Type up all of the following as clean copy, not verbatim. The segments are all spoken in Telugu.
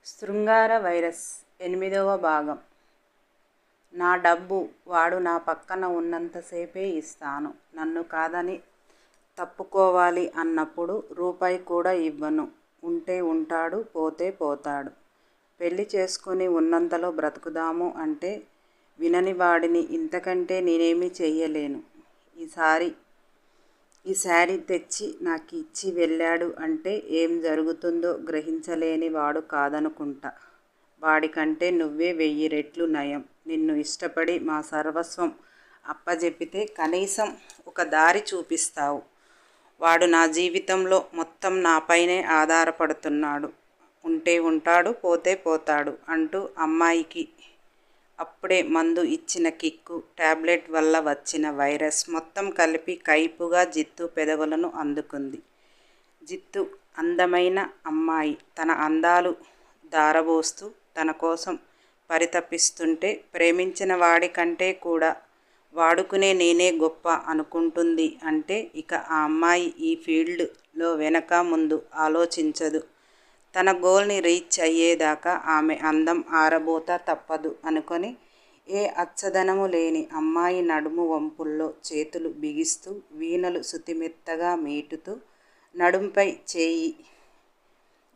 శృంగార వైరస్ 8వ భాగం. నా డబ్బు వాడు నా పక్కన ఉన్నంతసేపే ఇస్తాను. నన్ను కాదని తప్పుకోవాలి అన్నప్పుడు రూపాయి కూడా ఇవ్వను. ఉంటే ఉంటాడు, పోతే పోతాడు. పెళ్లి చేసుకుని ఉన్నంతలో బ్రతుకుదాము అంటే వినని వాడిని ఇంతకంటే నేనేమీ చెయ్యలేను. ఈ శారీ తెచ్చి నాకు ఇచ్చి వెళ్ళాడు అంటే ఏం జరుగుతుందో గ్రహించలేని వాడు కాదనుకుంటా. వాడికంటే నువ్వే 1000 రెట్లు నయం. నిన్ను ఇష్టపడి మా సర్వస్వం అప్పజెపితే కనీసం ఒక దారి చూపిస్తావు. వాడు నా జీవితంలో మొత్తం నాపైనే ఆధారపడుతున్నాడు. ఉంటే ఉంటాడు, పోతే పోతాడు అంటూ అమ్మాయికి అప్పుడే మందు ఇచ్చిన కిక్కు, టాబ్లెట్ వల్ల వచ్చిన వైరస్ మొత్తం కలిపి కైపుగా జిత్తు పెదవులను అందుకుంది. జిత్తు అందమైన అమ్మాయి తన అందాలు ధారబోస్తూ తన కోసం పరితపిస్తుంటే ప్రేమించిన వాడి కంటే కూడా వాడుకునే నేనే గొప్ప అనుకుంటుంది అంటే ఇక ఆ అమ్మాయి ఈ ఫీల్డ్లో వెనక ముందు ఆలోచించదు. తన గోల్ని రీచ్ అయ్యేదాకా ఆమె అందం ఆరబోత తప్పదు అనుకొని ఏ అచ్చదనము లేని అమ్మాయి నడుము వంపుల్లో చేతులు బిగిస్తూ వీణలు శుతిమెత్తగా మీటుతూ నడుంపై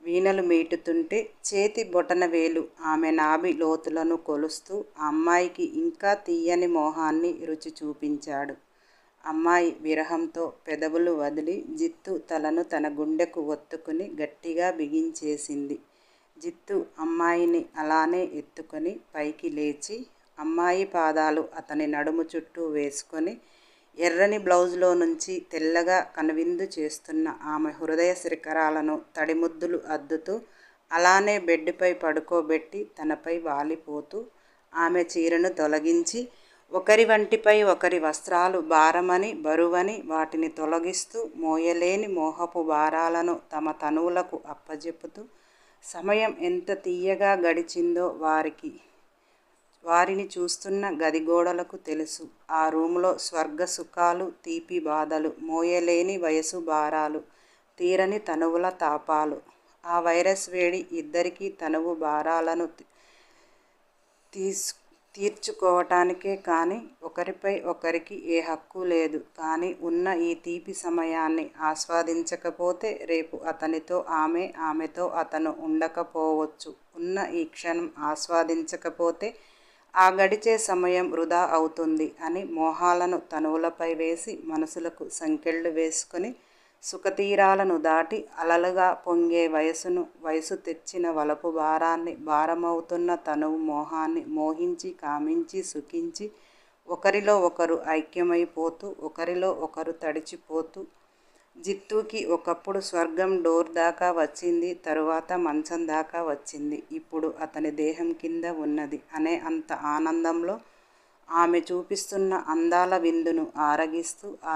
వీణలు మీటుతుంటే చేతి బొటనవేలు ఆమె నాభి లోతులను కొలుస్తూ ఆ అమ్మాయికి ఇంకా తీయని మోహాన్ని రుచి చూపించాడు. అమ్మాయి విరహంతో పెదవులు వదిలి జిత్తు తలను తన గుండెకు ఒత్తుకుని గట్టిగా బిగించేసింది. జిత్తు అమ్మాయిని అలానే ఎత్తుకొని పైకి లేచి అమ్మాయి పాదాలు అతని నడుము చుట్టూ వేసుకొని ఎర్రని బ్లౌజులో నుంచి తెల్లగా కనువిందు చేస్తున్న ఆమె హృదయ శిఖరాలను తడిముద్దులు అద్దుతూ అలానే బెడ్డుపై పడుకోబెట్టి తనపై వాలిపోతూ ఆమె చీరను తొలగించి ఒకరి వంటిపై ఒకరి వస్త్రాలు భారమని బరువని వాటిని తొలగిస్తూ మోయలేని మోహపు భారాలను తమ తనువులకు అప్పజెపుతూ సమయం ఎంత తీయగా గడిచిందో వారిని చూస్తున్న గదిగోడలకు తెలుసు. ఆ రూములో స్వర్గ సుఖాలు, తీపి బాధలు, మోయలేని వయసు భారాలు, తీరని తనువుల తాపాలు. ఆ వైరస్ వేడి ఇద్దరికీ తనువు భారాలను తీర్చుకోవటానికే కానీ ఒకరిపై ఒకరికి ఏ హక్కు లేదు. కానీ ఉన్న ఈ తీపి సమయాన్ని ఆస్వాదించకపోతే రేపు అతనితో ఆమెతో అతను ఉండకపోవచ్చు. ఉన్న ఈ క్షణం ఆస్వాదించకపోతే ఆ గడిచే సమయం వృధా అవుతుంది అని మోహాలను తనువులపై వేసి మనసులకు సంకెళ్ళు వేసుకొని సుఖతీరాలను దాటి అలలుగా పొంగే వయసు తెచ్చిన వలపు భారాన్ని, భారమవుతున్న తనువు మోహాన్ని మోహించి కామించి సుఖించి ఒకరిలో ఒకరు ఐక్యమైపోతూ ఒకరిలో ఒకరు తడిచిపోతూ జిత్తుకి ఒకప్పుడు స్వర్గం డోర్ దాకా వచ్చింది, తరువాత మంచం దాకా వచ్చింది, ఇప్పుడు అతని దేహం కింద ఉన్నది అనే అంత ఆనందంలో ఆమె చూపిస్తున్న అందాల విందును ఆరగిస్తూ ఆ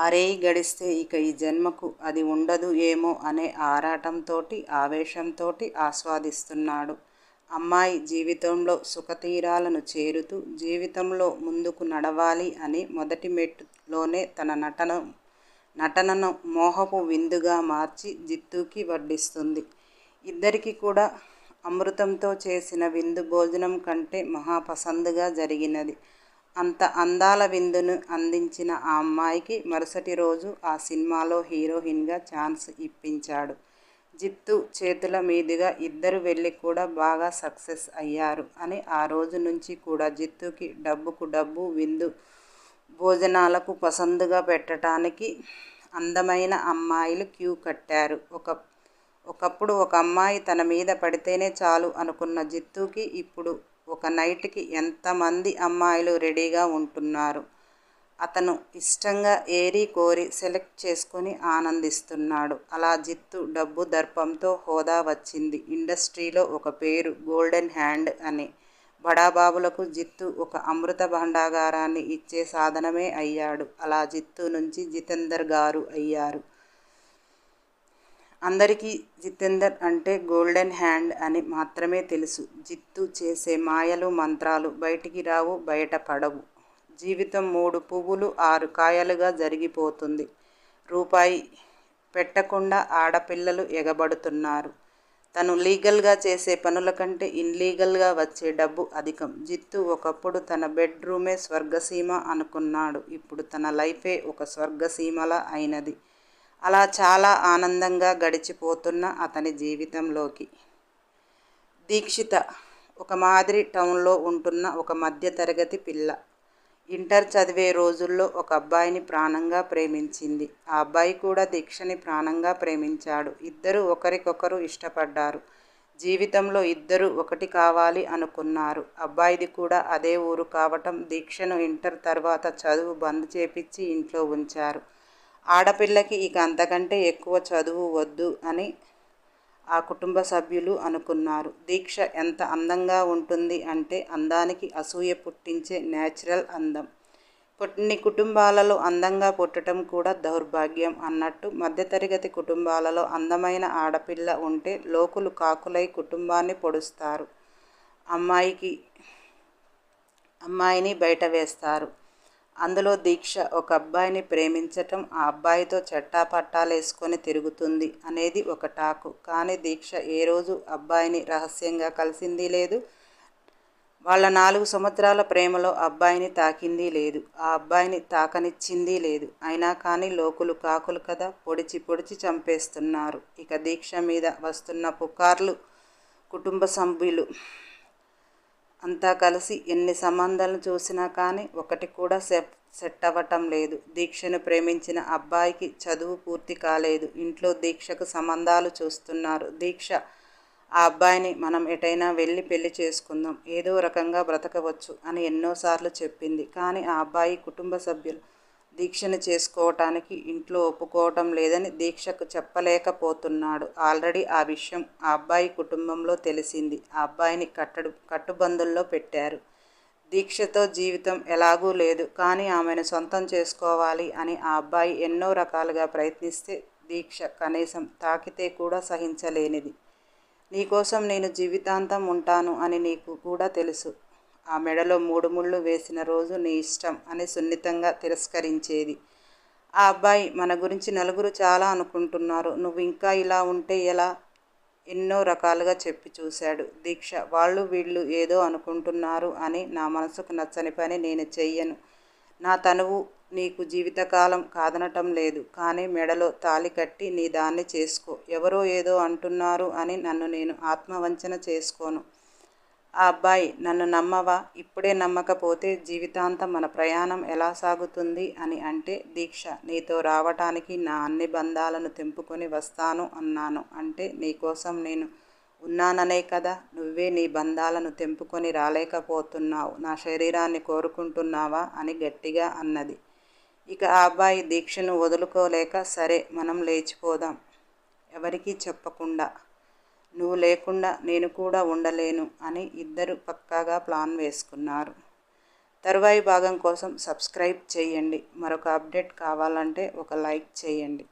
రేయి గడిస్తే ఇక ఈ జన్మకు అది ఉండదు ఏమో అనే ఆరాటంతోటి ఆవేశంతోటి ఆస్వాదిస్తున్నాడు. అమ్మాయి జీవితంలో సుఖతీరాలను చేరుతూ జీవితంలో ముందుకు నడవాలి అని మొదటి మెట్టులోనే తన నటనను మోహపు విందుగా మార్చి జిత్తుకి వడ్డిస్తుంది. ఇద్దరికి కూడా అమృతంతో చేసిన విందు భోజనం కంటే మహాపసందుగా జరిగినది. అంత అందాల విందును అందించిన ఆ అమ్మాయికి మరుసటి రోజు ఆ సినిమాలో హీరోయిన్గా ఛాన్స్ ఇప్పించాడు. జిత్తు చేతుల మీదుగా ఇద్దరు వెళ్ళి కూడా బాగా సక్సెస్ అయ్యారు అని ఆ రోజు నుంచి కూడా జిత్తుకి డబ్బుకు డబ్బు, విందు భోజనాలకు పసందుగా పెట్టడానికి అందమైన అమ్మాయిలు క్యూ కట్టారు. ఒకప్పుడు ఒక అమ్మాయి తన మీద పడితేనే చాలు అనుకున్న జిత్తుకి ఇప్పుడు ఒక నైట్కి ఎంతమంది అమ్మాయిలు రెడీగా ఉంటున్నారు. అతను ఇష్టంగా ఏరి కోరి సెలెక్ట్ చేసుకొని ఆనందిస్తున్నాడు. అలా జిత్తు డబ్బు దర్పంతో హోదా వచ్చింది. ఇండస్ట్రీలో ఒక పేరు గోల్డెన్ హ్యాండ్ అని. బడాబాబులకు జిత్తు ఒక అమృత భాండాగారాన్ని ఇచ్చే సాధనమే అయ్యాడు. అలా జిత్తు నుంచి జితేందర్ గారు అయ్యారు. అందరికీ జితేందర్ అంటే గోల్డెన్ హ్యాండ్ అని మాత్రమే తెలుసు. జిత్తు చేసే మాయలు మంత్రాలు బయటికి రావు, బయట పడవు. జీవితం 3 పువ్వులు 6 కాయలుగా జరిగిపోతుంది. రూపాయి పెట్టకుండా ఆడపిల్లలు ఎగబడుతున్నారు. తను లీగల్గా చేసే పనుల కంటే ఇన్లీగల్గా వచ్చే డబ్బు అధికం. జిత్తు ఒకప్పుడు తన బెడ్రూమే స్వర్గసీమ అనుకున్నాడు. ఇప్పుడు తన లైఫే ఒక స్వర్గసీమలా అయినది. అలా చాలా ఆనందంగా గడిచిపోతున్న అతని జీవితంలోకి దీక్షిత ఒక మాదిరి టౌన్లో ఉంటున్న ఒక మధ్యతరగతి పిల్ల. ఇంటర్ చదివే రోజుల్లో ఒక అబ్బాయిని ప్రాణంగా ప్రేమించింది. ఆ అబ్బాయి కూడా దీక్షని ప్రాణంగా ప్రేమించాడు. ఇద్దరూ ఒకరికొకరు ఇష్టపడ్డారు. జీవితంలో ఇద్దరూ ఒకటి కావాలి అనుకున్నారు. అబ్బాయిది కూడా అదే ఊరు కావటం దీక్షను ఇంటర్ తర్వాత చదువు బంద్ చేపించి ఇంట్లో ఉంచారు. ఆడపిల్లకి ఇక అంతకంటే ఎక్కువ చదువు వద్దు అని ఆ కుటుంబ సభ్యులు అనుకున్నారు. దీక్ష ఎంత అందంగా ఉంటుంది అంటే అందానికి అసూయ పుట్టించే న్యాచురల్ అందం. కొన్ని కుటుంబాలలో అందంగా పుట్టడం కూడా దౌర్భాగ్యం అన్నట్టు మధ్యతరగతి కుటుంబాలలో అందమైన ఆడపిల్ల ఉంటే లోకులు కాకులై కుటుంబాన్ని పొడుస్తారు. అమ్మాయిని బయట వేస్తారు. అందులో దీక్ష ఒక అబ్బాయిని ప్రేమించటం, ఆ అబ్బాయితో చట్టాపట్టాలేసుకొని తిరుగుతుంది అనేది ఒక టాకు. కానీ దీక్ష ఏ రోజు అబ్బాయిని రహస్యంగా కలిసింది లేదు. వాళ్ళ 4 సంవత్సరాల ప్రేమలో అబ్బాయిని తాకింది లేదు. ఆ అబ్బాయిని తాకనిచ్చింది లేదు. అయినా కానీ లోకులు కాకులు కదా, పొడిచి పొడిచి చంపేస్తున్నారు. ఇక దీక్ష మీద వస్తున్న పుకార్లు కుటుంబ సభ్యులు అంతా కలిసి ఎన్ని సంబంధాలను చూసినా కానీ ఒకటి కూడా సెట్ అవ్వటం లేదు. దీక్షను ప్రేమించిన అబ్బాయికి చదువు పూర్తి కాలేదు. ఇంట్లో దీక్షకు సంబంధాలు చూస్తున్నారు. దీక్ష ఆ అబ్బాయిని మనం ఎటైనా వెళ్ళి పెళ్లి చేసుకుందాం, ఏదో రకంగా బ్రతకవచ్చు అని ఎన్నోసార్లు చెప్పింది. కానీ ఆ అబ్బాయి కుటుంబ సభ్యులు దీక్షను చేసుకోవటానికి ఇంట్లో ఒప్పుకోవటం లేదని దీక్షకు చెప్పలేకపోతున్నాడు. ఆల్రెడీ ఆ విషయం ఆ అబ్బాయి కుటుంబంలో తెలిసింది. ఆ అబ్బాయిని కట్టుబందుల్లో పెట్టారు. దీక్షతో జీవితం ఎలాగూ లేదు. కానీ ఆమెను సొంతం చేసుకోవాలి అని ఆ అబ్బాయి ఎన్నో రకాలుగా ప్రయత్నిస్తే దీక్ష కనీసం తాకితే కూడా సహించలేనిది. నీకోసం నేను జీవితాంతం ఉంటాను అని నీకు కూడా తెలుసు. ఆ మెడలో 3 ముళ్ళు వేసిన రోజు నీ ఇష్టం అని సున్నితంగా తిరస్కరించేది. ఆ అబ్బాయి మన గురించి నలుగురు చాలా అనుకుంటున్నారు, నువ్వు ఇంకా ఇలా ఉంటే ఎలా? ఎన్నో రకాలుగా చెప్పి చూశాడు. దీక్ష వాళ్ళు వీళ్ళు ఏదో అనుకుంటున్నారు అని నా మనసుకు నచ్చని పని నేను చెయ్యను. నా తనువు నీకు జీవితకాలం కాదనటం లేదు. కానీ మెడలో తాళి కట్టి నీ దాన్ని చేసుకో. ఎవరో ఏదో అంటున్నారు అని నన్ను నేను ఆత్మవంచన చేసుకోను. ఆ అబ్బాయి నన్ను నమ్మవా? ఇప్పుడే నమ్మకపోతే జీవితాంతం మన ప్రయాణం ఎలా సాగుతుంది అని అంటే దీక్ష నీతో రావటానికి నా అన్ని బంధాలను తెంపుకొని వస్తాను అన్నాను. అంటే నీకోసం నేను ఉన్నాననే కదా. నువ్వే నీ బంధాలను తెంపుకొని రాలేకపోతున్నావు. నా శరీరాన్ని కోరుకుంటున్నావా అని గట్టిగా అన్నది. ఇక ఆ అబ్బాయి దీక్షను వదులుకోలేక సరే మనం లేచిపోదాం, ఎవరికీ చెప్పకుండా, నువ్వు లేకుండా నేను కూడా ఉండలేను అని ఇద్దరు పక్కాగా ప్లాన్ వేసుకున్నారు. తరువాయి భాగం కోసం సబ్స్క్రైబ్ చేయండి. మరొక అప్డేట్ కావాలంటే ఒక లైక్ చేయండి.